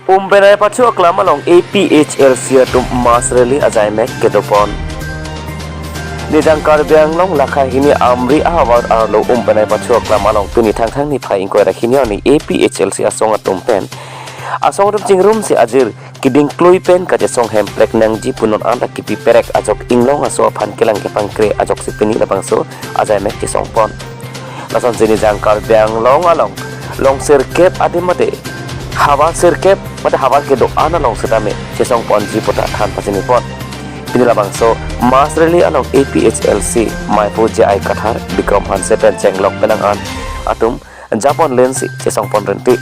Umpanai pacu aklam along APHLC atum mas rally ajaimek kedopon. Nijang karbiang long lakai hini amri awar arlo umpanai pacu aklam along tuni thang ni phai ingkoi rakhini ni APHLC asong atum pen. Asong atum chingrum si ajir kiding kloi pen kaje song hemplek nang ji punon anda kipi perek ajok inglong aso phan kelang ke pangkre ajok sipini labangso ajaimek ki song pon. Lason jini jang karbiang long along long sirkep adimade hawa sirkep pada hawa ke doa na long sedame cesong pon ji pota than pasini pon pinila bangso mas rally along APHLC mai puja ai kathar bikram han sepen chenglok penangan atum japon lensi cesong pon renti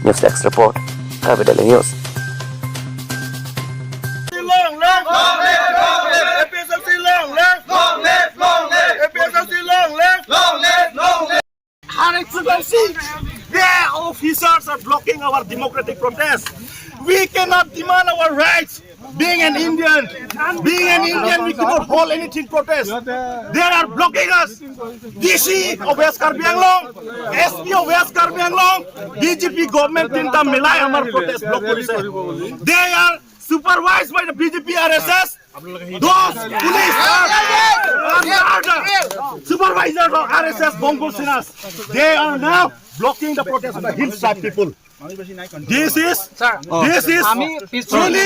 news desk report kabedale news Their officers are blocking our democratic protest. We cannot demand our rights. Being an Indian, we cannot hold anything protest. They are blocking us. DC of West Karbi Anglong, SP of West Karbi Anglong, BJP government in the Milai Amar protest block police. They are supervised by the BJP RSS. Those police supervisors of RSS Bongo Sinas, they are now blocking the protest of the hillside people. This is really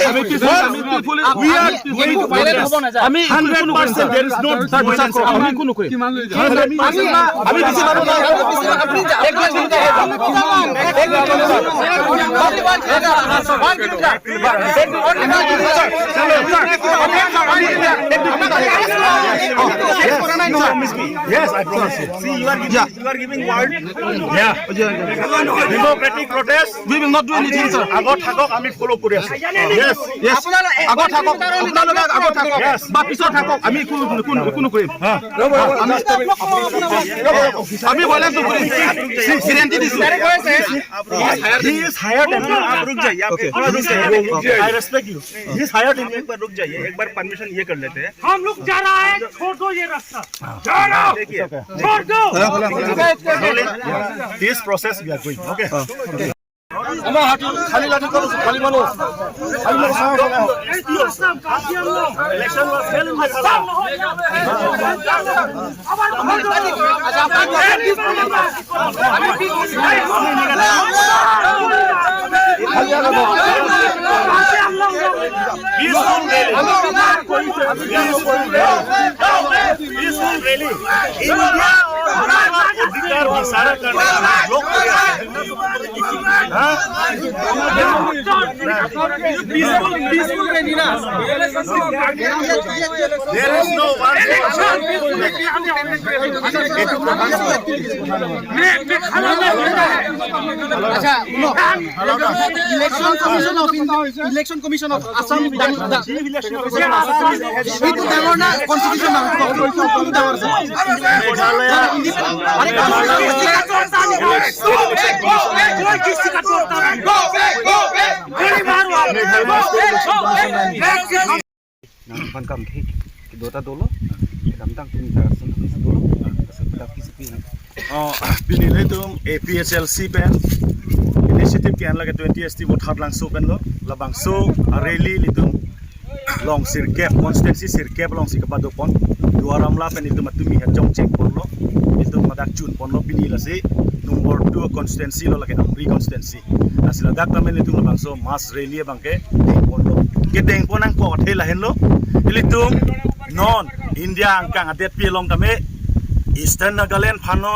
we are going to protest. 100% there is no violence. Yes, I promise you. See, you are giving word. Yeah. Democratic protest. We will not do anything, sir. Agot ami follow kuri ase. Yes. Agot Yes. Ba pisot hagok ami kuno kuri. Ami violence kuri. Guarantee this. He is hired and आप रुक जाइए. Okay. I respect you. He is hired and एक बार रुक जाइए. एक बार permission ये कर लेते हैं. हम लोग जा रहा है. छोड़ दो ये रास्ता. चलो. छोड़ दो. This process we are going. Okay. खाली लाठी करो खाली मानो Election was held in peaceful rally. India अधिकार विसारा करना लोग peaceful rally ना. There is no one. Election Commission of Assam itu dangon na constitution na Binilai tum APHLC pen initiative kian lagi 20 ST vote hard langsung pen lo labang so rally litum long sirkep constituency sirkep long si kepado pon dua ramla pen itu matumi hajong cek pon lo itu madak cun pon lo binila si nomor 2 constituency lo lagi amri constituency asila dak tamen itu labang so mass rally bangke pon lo kedeng pon ang ko thela hen lo ilitum non India angkang adet pi long tame Eastern Nagaland phano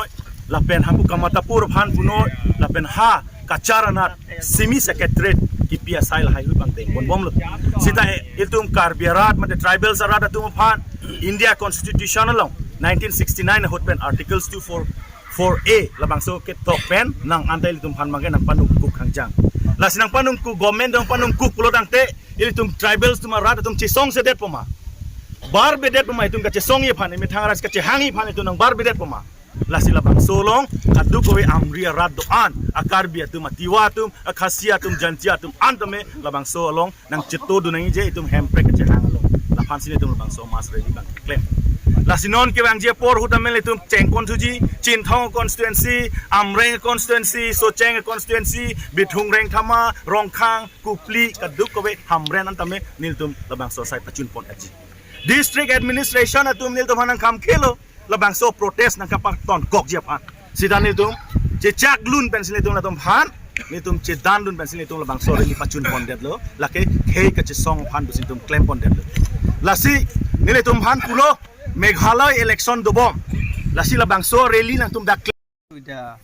lapen hapu kamatapur phan puno lapen ha kacharanat semi secretariat kipia sail hai bang teng bon bom lo sita itum karbiarat mate tribal sarat atum phan India constitutional long 1969 hot pen articles 244A labang so ke tok pen nang antai itum phan mangke nang panung kuk hangjang lasinang panung ku government dong panung kuk pulotang te itum tribals tuma rat atum chisong sedet poma bar bedet poma itum ka chisong ye phan imi thangaras ka chihangi phan itum nang bar bedet poma lasila bang solong kadu kowe amria radoan akarbia tum atiwatum akhasiatum jantiatum antame labang solong nang chito dunangi je itum hemprek ke hangalong lapan sini tum labang so mas ready bang claim Lasinon ke bang je por hutamel itu cengkon tuji Cintong constituency Amreng constituency Socheng constituency Bithung Reng Thama Rongkhang Kupli Kaduk kowe hamren antame niltum labang so sai pacun pon aji district administration atum niltum hanang kam kelo labang so protest nang kapak ton kok je pan sidan niltum je chak lun pensil niltum latum han niltum je dan lun pensil niltum labang so reli pacun pon det lo lake hei ka je song pan busintum claim pon det lo lasi niltum han pulo Meghalaya election dobom lasi labang so rally nang tum dak with the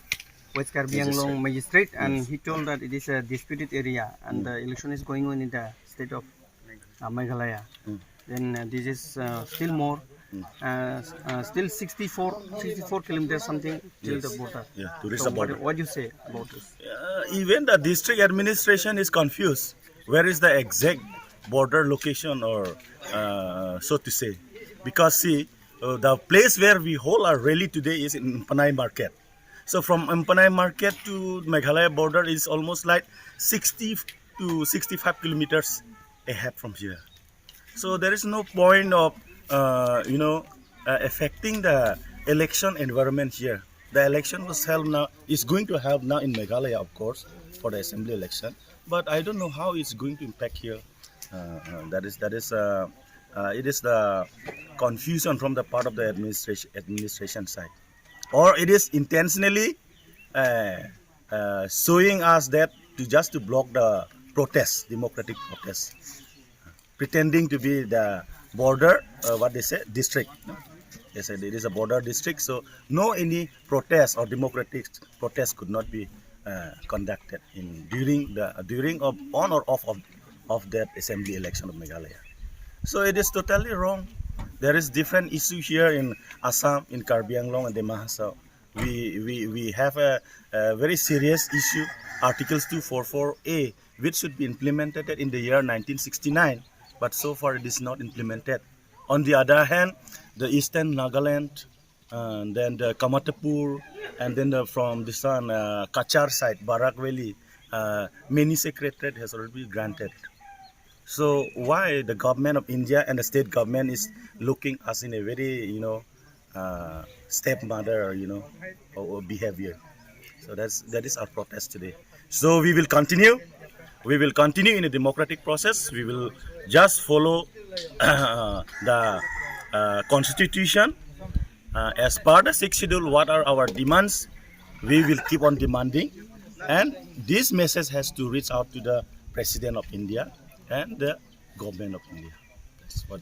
West Karbi Anglong magistrate, and he told that it is a disputed area and the election is going on in the state of Meghalaya. Then this is still more, still 64 kilometers something till the border. Yeah, to reach So the border. what do you say about this? Even the district administration is confused. Where is the exact border location, or so to say? Because see, the place where we hold our rally today is in Umpanai market. So from Umpanai market to Meghalaya border is almost like 60 to 65 kilometers ahead from here. So there is no point of affecting the election environment here. The election was held now, is going to have now in Meghalaya, of course, for the assembly election. But I don't know how it's going to impact here. It is the confusion from the part of the administration side, or it is intentionally showing us that just to block the protest, democratic protest, pretending to be the border, what they say, district. They said it is a border district, so no any protest or democratic protest could not be conducted during on or off of that assembly election of Meghalaya. So it is totally wrong. There is different issue here in Assam, in Karbi Anglong and the Mahasa. We have a very serious issue, Articles 244A, which should be implemented in the year 1969, but so far it is not implemented. On the other hand, the Eastern Nagaland, and then the Kamatapur, and then from this one, Kachar side, Barak Valley, many secretariat has already been granted. So why the government of India and the state government is looking us in a very, stepmother, or behavior. So that is our protest today. So we will continue. We will continue in a democratic process. We will just follow the constitution. As per the 6th schedule, what are our demands? We will keep on demanding. And this message has to reach out to the President of India and the government of India. That's what